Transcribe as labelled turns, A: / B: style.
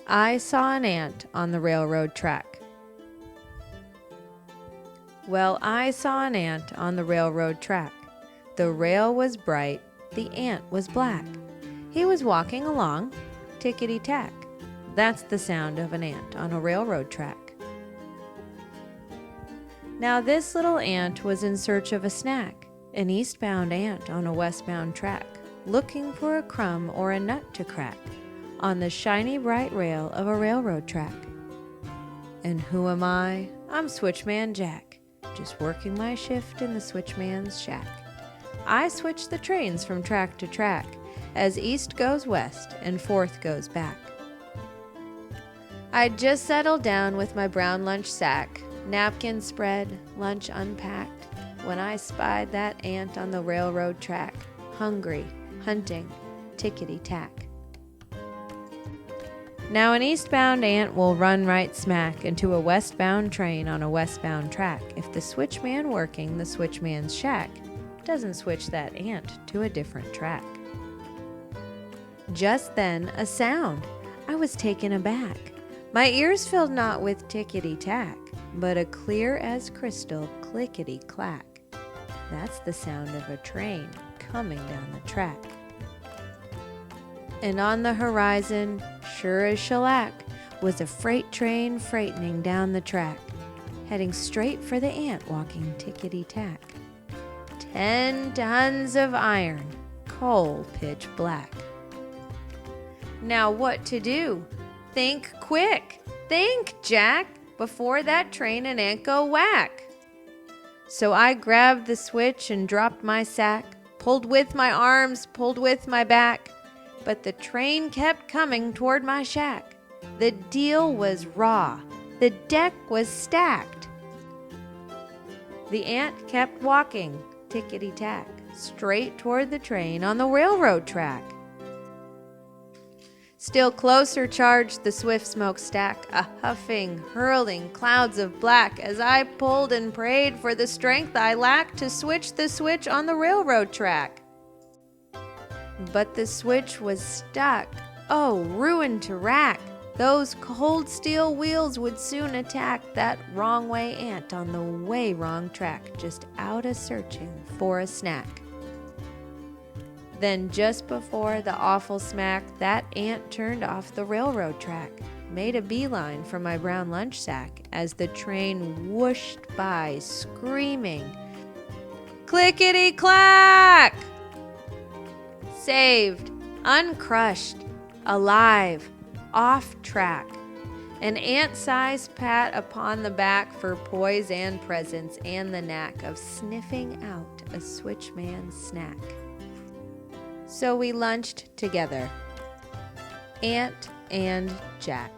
A: I saw an ant on the railroad track. Well, I saw an ant on the railroad track. The rail was bright, the ant was black. He was walking along, tickety-tack. That's the sound of an ant on a railroad track. Now this little ant was in search of a snack, an eastbound ant on a westbound track, looking for a crumb or a nut to crack on the shiny bright rail of a railroad track. And who am I? I'm Switchman Jack, just working my shift in the switchman's shack. I switch the trains from track to track, as east goes west and forth goes back. I'd just settled down with my brown lunch sack, napkin spread, lunch unpacked, when I spied that ant on the railroad track, hungry, hunting, tickety-tack. Now an eastbound ant will run right smack into a westbound train on a westbound track if the switchman working the switchman's shack doesn't switch that ant to a different track. Just then, a sound. I was taken aback. My ears filled not with tickety-tack, but a clear as crystal clickety-clack. That's the sound of a train coming down the track. And on the horizon, sure as shellac, was a freight train freightening down the track, heading straight for the ant walking tickety-tack. 10 tons of iron, coal pitch black. Now what to do? Think quick! Think, Jack, before that train and ant go whack! So I grabbed the switch and dropped my sack, pulled with my arms, pulled with my back, but the train kept coming toward my shack. The deal was raw. The deck was stacked. The ant kept walking, tickety-tack, straight toward the train on the railroad track. Still closer charged the swift smokestack, a huffing, hurling clouds of black, as I pulled and prayed for the strength I lacked to switch the switch on the railroad track. But the switch was stuck. Oh, ruin to rack! Those cold steel wheels would soon attack that wrong way ant on the way wrong track, just out a-searching for a snack. Then just before the awful smack, that ant turned off the railroad track, made a beeline for my brown lunch sack as the train whooshed by, screaming, clickety-clack! Saved, uncrushed, alive, off track. An ant-sized pat upon the back for poise and presence and the knack of sniffing out a switchman's snack. So we lunched together, Ant and Jack.